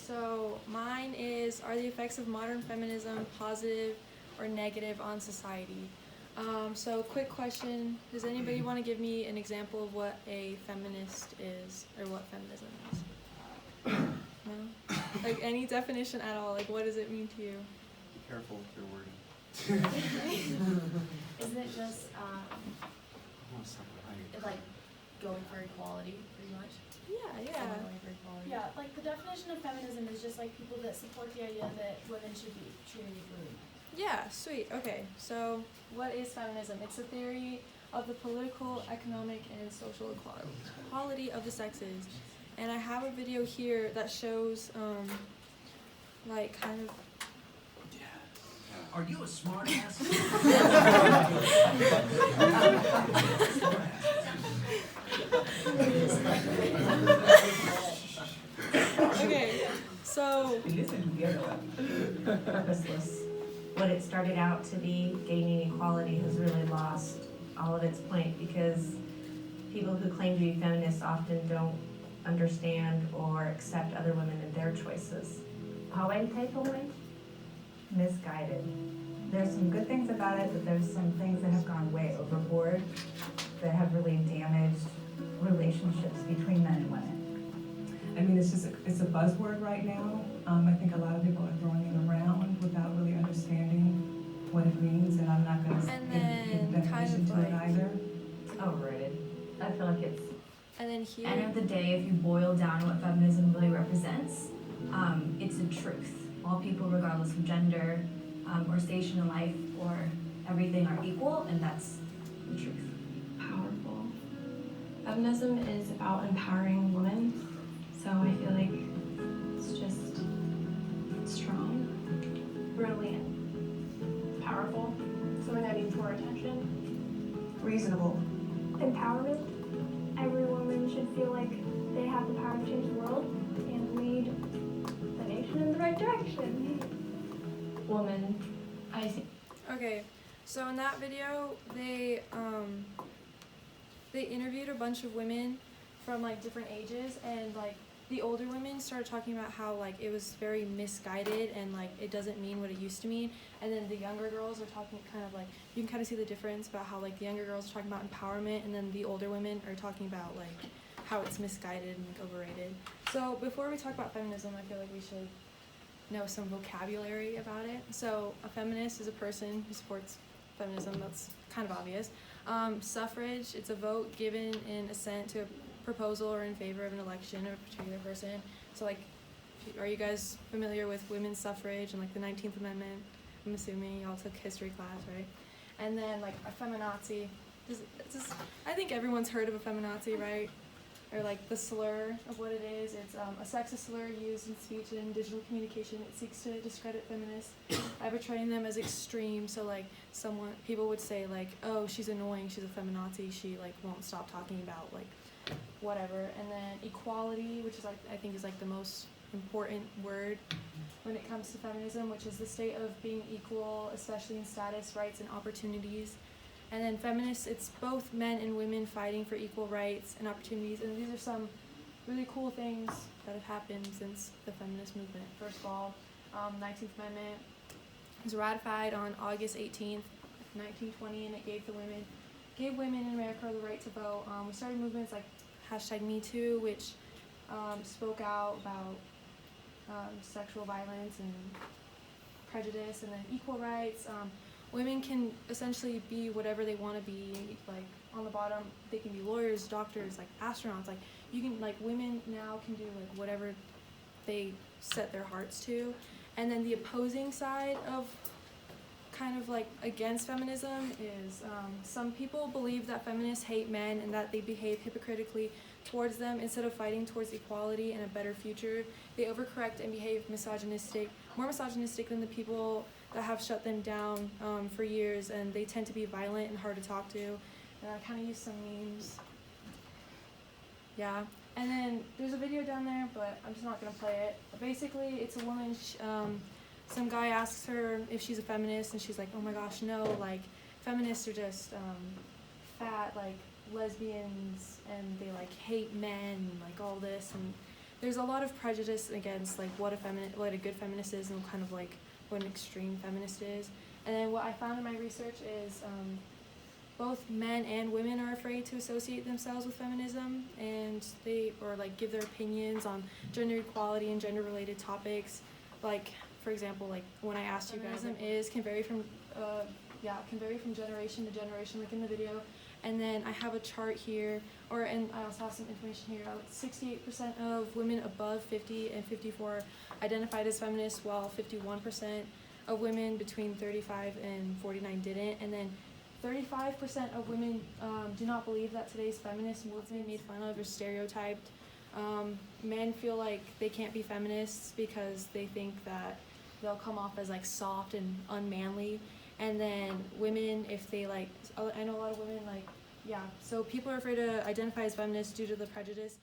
so mine is, are the effects of modern feminism positive or negative on society? So quick question, does anybody want to give me an example of what a feminist is, or what feminism is? No? Like any definition at all, like what does it mean to you? Be careful with your wording. Isn't it just like going for equality, pretty much? Yeah. Going for equality. Yeah, like the definition of feminism is just like people that support the idea that women should be treated equally. Yeah, sweet. Okay, so what is feminism? It's a theory of the political, economic, and social equality of the sexes. And I have a video here that shows, like, kind of... Are you a smart ass? Okay, so... Purposeless. What it started out to be, gaining equality, has really lost all of its point because people who claim to be feminists often don't understand or accept other women and their choices. How entitlement? Misguided. There's some good things about it, but there's some things that have gone way overboard that have really damaged relationships between men and women. I mean, it's a buzzword right now. I think a lot of people are throwing it around without really understanding what it means, and I'm not going to give definition to it either. Overrated. I feel like it's... And then here... End of the day, if you boil down what feminism really represents, it's a truth. All people, regardless of gender or station in life or everything, are equal, and that's the truth. Powerful. Feminism is about empowering women, so I feel like it's just strong, Brilliant. Powerful. Something that needs more attention. reasonable. Empowerment. Every woman should feel like they have the power to change the world and lead the nation in the right direction. woman. I think. Okay, so in that video, they interviewed a bunch of women from like different ages, and like the older women started talking about how like it was very misguided and like it doesn't mean what it used to mean, and then the younger girls are talking kind of like, you can kind of see the difference about how like the younger girls are talking about empowerment, and then the older women are talking about like how it's misguided and like overrated. So before we talk about feminism, I feel like we should know some vocabulary about it. So a feminist is a person who supports feminism. That's kind of obvious. Suffrage, it's a vote given in assent to a proposal or in favor of an election of a particular person. So like, are you guys familiar with women's suffrage and like the 19th Amendment? I'm assuming y'all took history class, right? And then like a feminazi. I think everyone's heard of a feminazi, right? Or like the slur of what it is. It's a sexist slur used in speech and digital communication. It seeks to discredit feminists by portraying them as extreme. So like people would say like, oh, she's annoying, she's a feminazi, she like won't stop talking about like whatever. And then equality, which is like, I think is like the most important word when it comes to feminism, which is the state of being equal, especially in status, rights, and opportunities. And then feminists, it's both men and women fighting for equal rights and opportunities. And these are some really cool things that have happened since the feminist movement. First of all, 19th Amendment was ratified on August 18th, 1920, and it gave women in America the right to vote. We started movements like #MeToo, which spoke out about sexual violence and prejudice, and then equal rights. Women can essentially be whatever they want to be. Like on the bottom, they can be lawyers, doctors, like astronauts. Like you can, like women now can do like whatever they set their hearts to. And then the opposing side of kind of like against feminism is some people believe that feminists hate men and that they behave hypocritically towards them. Instead of fighting towards equality and a better future, they overcorrect and behave more misogynistic than the people that have shut them down for years, and they tend to be violent and hard to talk to. And I kind of use some memes. Yeah, and then there's a video down there, but I'm just not gonna play it. Basically, it's a woman, some guy asks her if she's a feminist, and she's like, oh my gosh, no, like, feminists are just fat, like, lesbians, and they, like, hate men, and, like, all this, and there's a lot of prejudice against like what a good feminist is and kind of like what an extreme feminist is. And then what I found in my research is both men and women are afraid to associate themselves with feminism, and or like give their opinions on gender equality and gender related topics. Like, for example, like when I asked you guys, can vary from generation to generation, like in the video. And then I have a chart here, and I also have some information here. 68% of women above 50 and 54 identified as feminists, while 51% of women between 35 and 49 didn't. And then 35% of women do not believe that today's feminist movement made fun of or stereotyped. Men feel like they can't be feminists because they think that they'll come off as like soft and unmanly. And then women, if they like, I know a lot of women like, yeah, so people are afraid to identify as feminists due to the prejudice.